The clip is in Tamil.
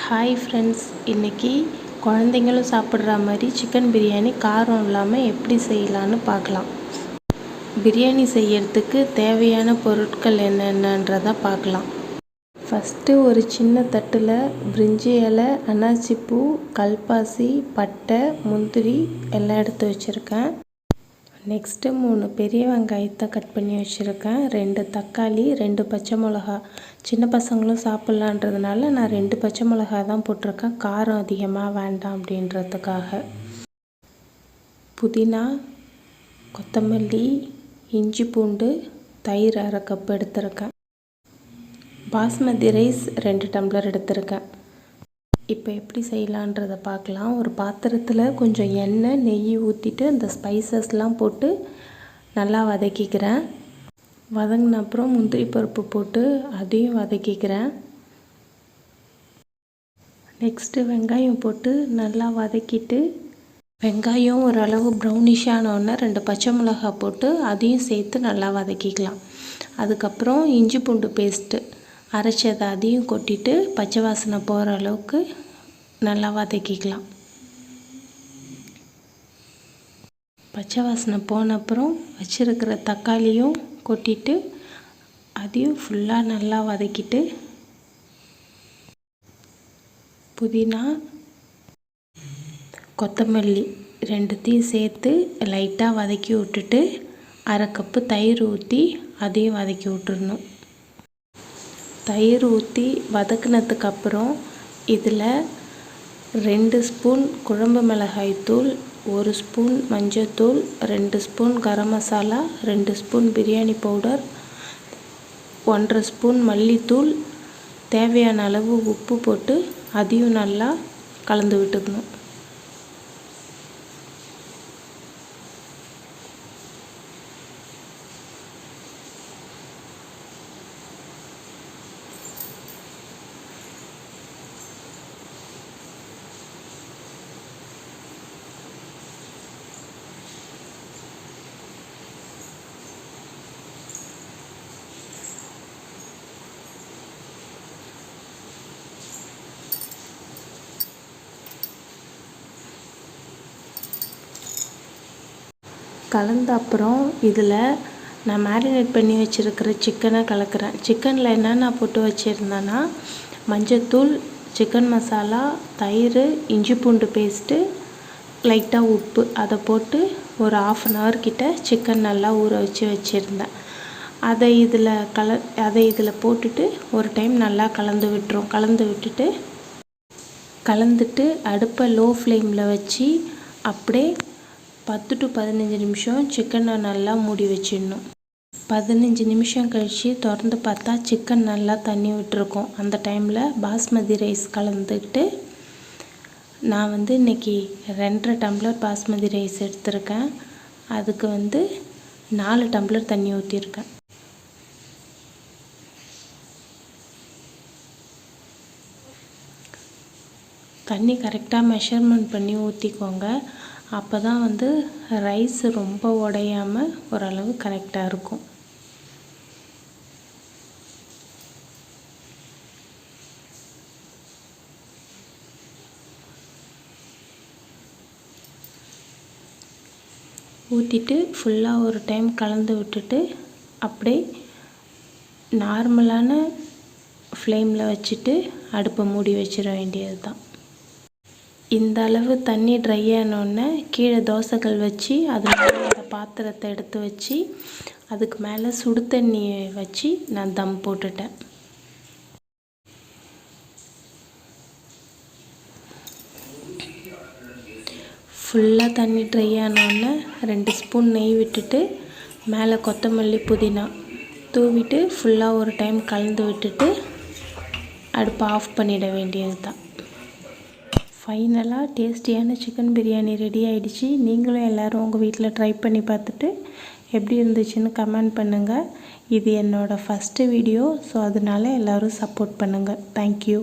ஹாய் ஃப்ரெண்ட்ஸ், இன்றைக்கி குழந்தைங்களும் சாப்பிட்ற மாதிரி சிக்கன் பிரியாணி காரம் இல்லாமல் எப்படி செய்யலான்னு பார்க்கலாம். பிரியாணி செய்யறதுக்கு தேவையான பொருட்கள் என்னென்னன்றதை பார்க்கலாம். ஃபஸ்ட்டு ஒரு சின்ன தட்டில் பிரிஞ்சி இலை, அன்னாசிப்பூ, கல்பாசி, பட்டை, முந்திரி எல்லாம் எடுத்து வச்சுருக்கேன். நெக்ஸ்ட்டு 3 பெரிய வெங்காயத்தை கட் பண்ணி வச்சுருக்கேன். 2 தக்காளி, 2 பச்சை மிளகா. சின்ன பசங்களும் சாப்பிட்லான்றதுனால நான் 2 பச்சை மிளகா தான் போட்டிருக்கேன், காரம் அதிகமாக வேண்டாம் அப்படின்றதுக்காக. புதினா, கொத்தமல்லி, இஞ்சி பூண்டு, தயிர் 1/2 கப் எடுத்திருக்கேன். பாஸ்மதி ரைஸ் 2 டம்ளர் எடுத்திருக்கேன். இப்போ எப்படி செய்யலான்றதை பார்க்கலாம். ஒரு பாத்திரத்தில் கொஞ்சம் எண்ணெய், நெய் ஊற்றிட்டு அந்த ஸ்பைசஸ்லாம் போட்டு நல்லா வதக்கிக்கிறேன். வதங்கின அப்புறம் முந்திரி பருப்பு போட்டு அதையும் வதக்கிக்கிறேன். நெக்ஸ்ட்டு வெங்காயம் போட்டு நல்லா வதக்கிட்டு, வெங்காயம் ஓரளவு ப்ரௌனிஷ் ஆனோடனே 2 பச்சை மிளகா போட்டு அதையும் சேர்த்து நல்லா வதக்கிக்கலாம். அதுக்கப்புறம் இஞ்சி பூண்டு பேஸ்ட்டு அரைச்சதை அதையும் கொட்டிட்டு பச்சை வாசனை போகிற அளவுக்கு நல்லா வதக்கிக்கலாம். பச்சை வாசனை போன அப்புறம் வச்சுருக்கிற தக்காளியும் கொட்டிட்டு அதையும் ஃபுல்லாக நல்லா வதக்கிட்டு, புதினா, கொத்தமல்லி 2த்தையும் சேர்த்து லைட்டாக வதக்கி விட்டுட்டு 1/2 கப்பு தயிர் ஊற்றி அதையும் வதக்கி விட்டுறணும். தயிர் ஊற்றி வதக்கினதுக்கப்புறம் இதில் 2 ஸ்பூன் குழம்பு மிளகாய்த்தூள், 1 ஸ்பூன் மஞ்சத்தூள், 2 spoon garam masala, 2 spoon biryani powder, 1/2 spoon மல்லித்தூள், தேவையான அளவு உப்பு போட்டு அதையும் நல்லா கலந்து விட்டுக்கணும். கலந்த அப்புறம் இதில் நான் மேரினேட் பண்ணி வச்சுருக்கிற சிக்கனை கலக்கிறேன். சிக்கனில் என்னென்ன போட்டு வச்சுருந்தேன்னா மஞ்சத்தூள், சிக்கன் மசாலா, தயிர், இஞ்சி பூண்டு பேஸ்ட்டு, லைட்டாக உப்பு, அதை போட்டு ஒரு 1/2 hour கிட்ட சிக்கன் நல்லா ஊற வச்சு வச்சுருந்தேன். அதை இதில் போட்டுட்டு ஒரு டைம் நல்லா கலந்துட்டு அடுப்பை லோ ஃப்ளேமில் வச்சு அப்படியே 10 to 15 நிமிஷம் சிக்கனை நல்லா மூடி வச்சிடணும். 15 நிமிஷம் கழித்து திறந்து பார்த்தா சிக்கன் நல்லா தண்ணி விட்டுருக்கும். அந்த டைமில் பாஸ்மதி ரைஸ் கலந்துக்கிட்டு, நான் இன்றைக்கி 2.5 டம்ளர் பாஸ்மதி ரைஸ் எடுத்திருக்கேன். அதுக்கு 4 டம்ளர் தண்ணி ஊற்றிருக்கேன். தண்ணி கரெக்டாக மெஷர்மெண்ட் பண்ணி ஊற்றிக்கோங்க. அப்போ தான் ரைஸ் ரொம்ப உடையாமல் ஓரளவு கரெக்டாக இருக்கும். ஊற்றிட்டு ஃபுல்லாக ஒரு டைம் கலந்து விட்டுட்டு அப்படியே நார்மலான ஃப்ளேமில் வச்சுட்டு அடுப்பை மூடி வச்சிட வேண்டியது தான். இந்த அளவு தண்ணி ட்ரை ஆனோடனே கீழே தோசைக்கல் வச்சு அது மேலே அந்த பாத்திரத்தை எடுத்து வச்சு அதுக்கு மேலே சுடு தண்ணியை வச்சு நான் தம் போட்டுட்டேன். ஃபுல்லாக தண்ணி ட்ரை ஆனோடனே 2 ஸ்பூன் நெய் விட்டுட்டு மேலே கொத்தமல்லி, புதினா தூவிட்டு ஃபுல்லாக ஒரு டைம் கலந்து விட்டுட்டு அடுப்பை ஆஃப் பண்ணிட வேண்டியது தான். ஃபைனலாக டேஸ்டியான சிக்கன் பிரியாணி ரெடி ஆகிடுச்சு. நீங்களும் எல்லோரும் உங்கள் வீட்டில் ட்ரை பண்ணி பார்த்துட்டு எப்படி இருந்துச்சுன்னு கமெண்ட் பண்ணுங்கள். இது என்னோடய ஃபஸ்ட்டு வீடியோ, ஸோ அதனால் எல்லோரும் சப்போர்ட் பண்ணுங்கள். தேங்க்யூ.